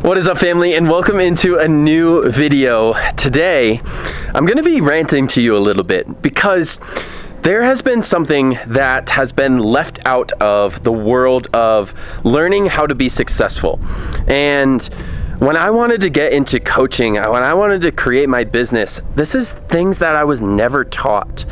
What is up, family, and welcome into a new video. Today, I'm going to be ranting to you a little bit because there has been something that has been left out of the world of learning how to be successful. And when I wanted to get into coaching, when I wanted to create my business, this is things that I was never taught.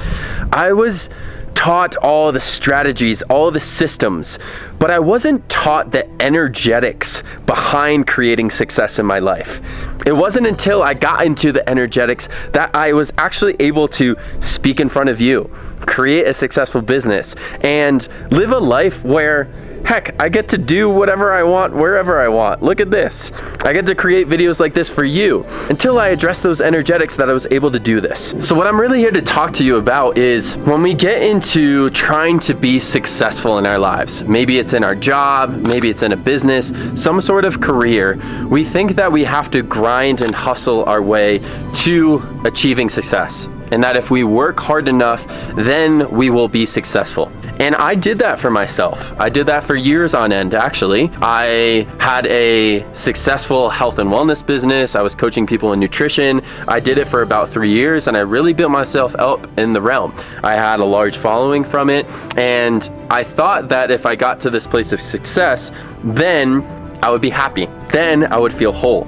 I was taught all the strategies, all the systems, but I wasn't taught the energetics behind creating success in my life. It wasn't until I got into the energetics that I was actually able to speak in front of you, create a successful business, and live a life where, heck, I get to do whatever I want, wherever I want. Look at this. I get to create videos like this for you until I address those energetics that I was able to do this. So what I'm really here to talk to you about is when we get into trying to be successful in our lives, maybe it's in our job, maybe it's in a business, some sort of career, we think that we have to grind and hustle our way to achieving success. And that if we work hard enough, then we will be successful. And I did that for myself. I did that for years on end, actually. I had a successful health and wellness business. I was coaching people in nutrition. I did it for about 3 years, and I really built myself up in the realm. I had a large following from it, and I thought that if I got to this place of success, then I would be happy. Then I would feel whole.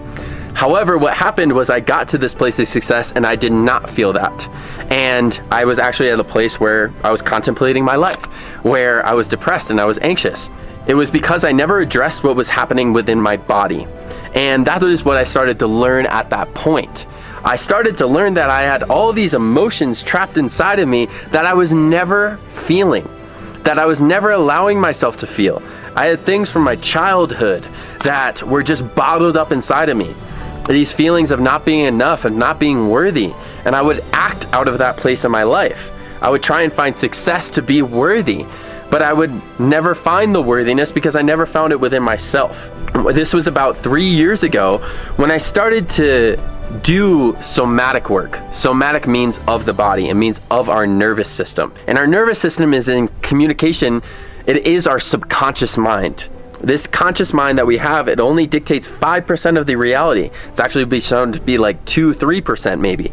However, what happened was I got to this place of success and I did not feel that. And I was actually at a place where I was contemplating my life, where I was depressed and I was anxious. It was because I never addressed what was happening within my body. And that was what I started to learn at that point. I started to learn that I had all these emotions trapped inside of me that I was never feeling, that I was never allowing myself to feel. I had things from my childhood that were just bottled up inside of me. These feelings of not being enough and not being worthy. And I would act out of that place in my life. I would try and find success to be worthy, but I would never find the worthiness because I never found it within myself. This was about 3 years ago when I started to do somatic work. Somatic means of the body. It means of our nervous system. And our nervous system is in communication. It is our subconscious mind. This conscious mind that we have, it only dictates 5% of the reality. It's actually been shown to be like 2-3% maybe.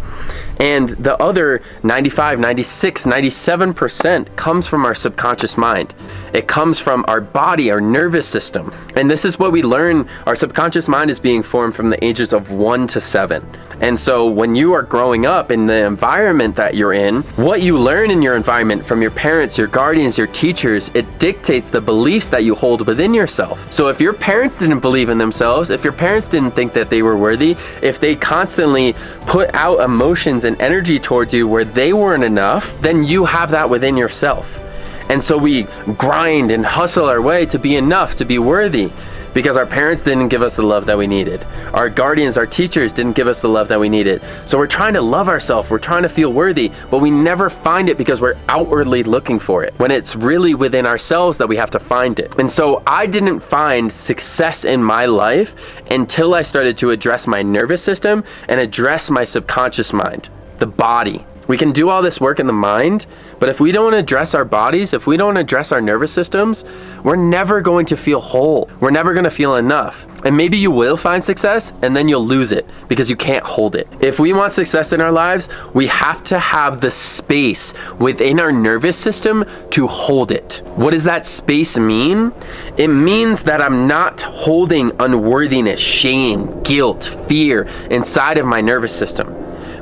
And the other 95, 96, 97% comes from our subconscious mind. It comes from our body, our nervous system. And this is what we learn. Our subconscious mind is being formed from the ages of 1 to 7. And so when you are growing up in the environment that you're in, what you learn in your environment from your parents, your guardians, your teachers, it dictates the beliefs that you hold within yourself. So if your parents didn't believe in themselves, if your parents didn't think that they were worthy, if they constantly put out emotions and energy towards you where they weren't enough, then you have that within yourself. And so we grind and hustle our way to be enough, to be worthy, because our parents didn't give us the love that we needed. Our guardians, our teachers didn't give us the love that we needed. So we're trying to love ourselves, we're trying to feel worthy, but we never find it because we're outwardly looking for it, when it's really within ourselves that we have to find it. And so I didn't find success in my life until I started to address my nervous system and address my subconscious mind, the body. We can do all this work in the mind, but if we don't address our bodies, if we don't address our nervous systems, we're never going to feel whole. We're never going to feel enough. And maybe you will find success and then you'll lose it because you can't hold it. If we want success in our lives, we have to have the space within our nervous system to hold it. What does that space mean? It means that I'm not holding unworthiness, shame, guilt, fear inside of my nervous system.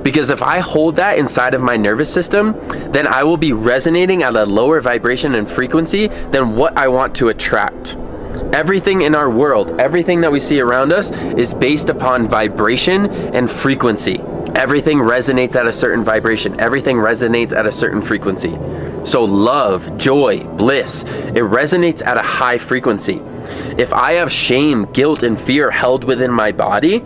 Because if I hold that inside of my nervous system, then I will be resonating at a lower vibration and frequency than what I want to attract. Everything in our world, everything that we see around us is based upon vibration and frequency. Everything resonates at a certain vibration. Everything resonates at a certain frequency. So love, joy, bliss, it resonates at a high frequency. If I have shame, guilt, and fear held within my body,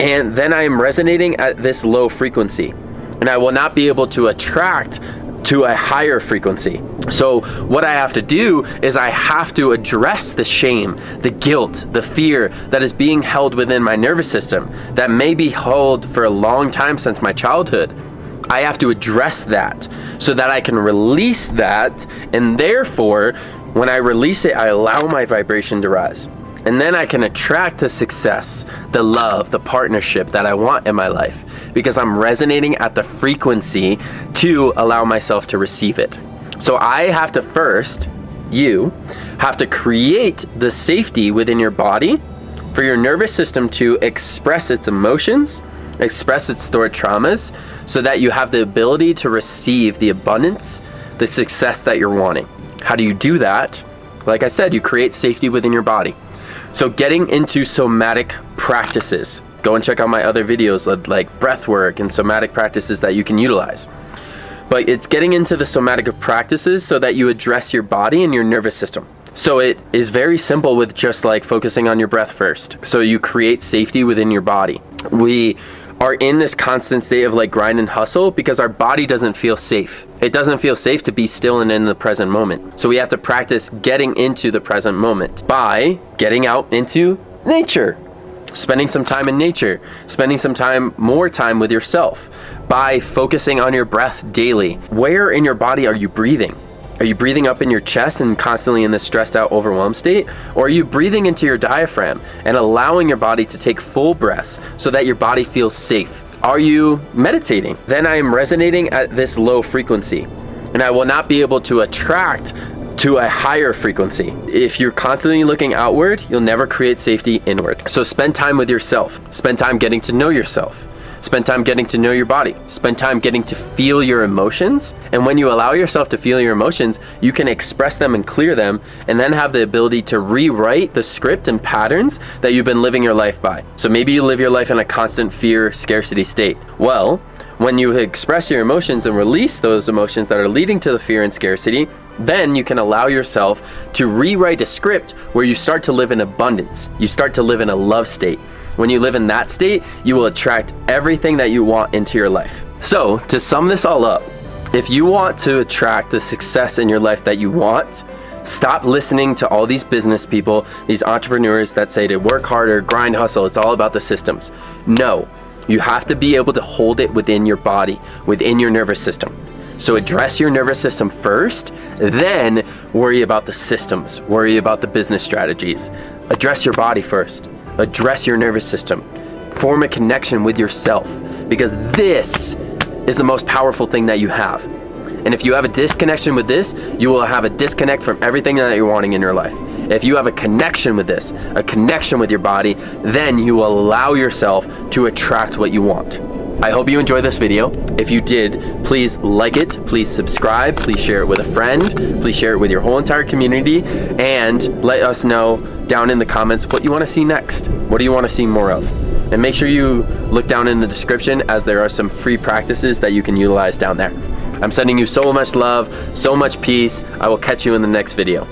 and then I am resonating at this low frequency, and I will not be able to attract to a higher frequency. So what I have to do is I have to address the shame, the guilt, the fear that is being held within my nervous system that may be held for a long time since my childhood. I have to address that so that I can release that, and therefore when I release it, I allow my vibration to rise. And then I can attract the success, the love, the partnership that I want in my life, because I'm resonating at the frequency to allow myself to receive it. So I have to first, you have to create the safety within your body for your nervous system to express its emotions, express its stored traumas, so that you have the ability to receive the abundance, the success that you're wanting. How do you do that? Like I said, you create safety within your body. So getting into somatic practices, go and check out my other videos like breathwork and somatic practices that you can utilize. But it's getting into the somatic practices so that you address your body and your nervous system. So it is very simple with just like focusing on your breath first. So you create safety within your body. We are in this constant state of like grind and hustle because our body doesn't feel safe. It doesn't feel safe to be still and in the present moment. So we have to practice getting into the present moment by getting out into nature, spending some time in nature, spending some time, more time with yourself, by focusing on your breath daily. Where in your body are you breathing? Are you breathing up in your chest and constantly in this stressed out, overwhelmed state? Or are you breathing into your diaphragm and allowing your body to take full breaths so that your body feels safe? Are you meditating? Then I am resonating at this low frequency, and I will not be able to attract to a higher frequency. If you're constantly looking outward, you'll never create safety inward. So spend time with yourself. Spend time getting to know yourself. Spend time getting to know your body. Spend time getting to feel your emotions. And when you allow yourself to feel your emotions, you can express them and clear them, and then have the ability to rewrite the script and patterns that you've been living your life by. So maybe you live your life in a constant fear, scarcity state. Well, when you express your emotions and release those emotions that are leading to the fear and scarcity, then you can allow yourself to rewrite a script where you start to live in abundance. You start to live in a love state. When you live in that state, you will attract everything that you want into your life. So to sum this all up, if you want to attract the success in your life that you want, stop listening to all these business people, these entrepreneurs that say to work harder, grind, hustle, it's all about the systems. No, you have to be able to hold it within your body, within your nervous system. So address your nervous system first, then worry about the systems, worry about the business strategies. Address your body first. Address your nervous system. Form a connection with yourself, because this is the most powerful thing that you have. And if you have a disconnection with this, you will have a disconnect from everything that you're wanting in your life. If you have a connection with this, a connection with your body, then you will allow yourself to attract what you want. I hope you enjoyed this video. If you did, please like it, please subscribe, please share it with a friend, please share it with your whole entire community, and let us know down in the comments what you want to see next. What do you want to see more of? And make sure you look down in the description, as there are some free practices that you can utilize down there. I'm sending you so much love, so much peace. I will catch you in the next video.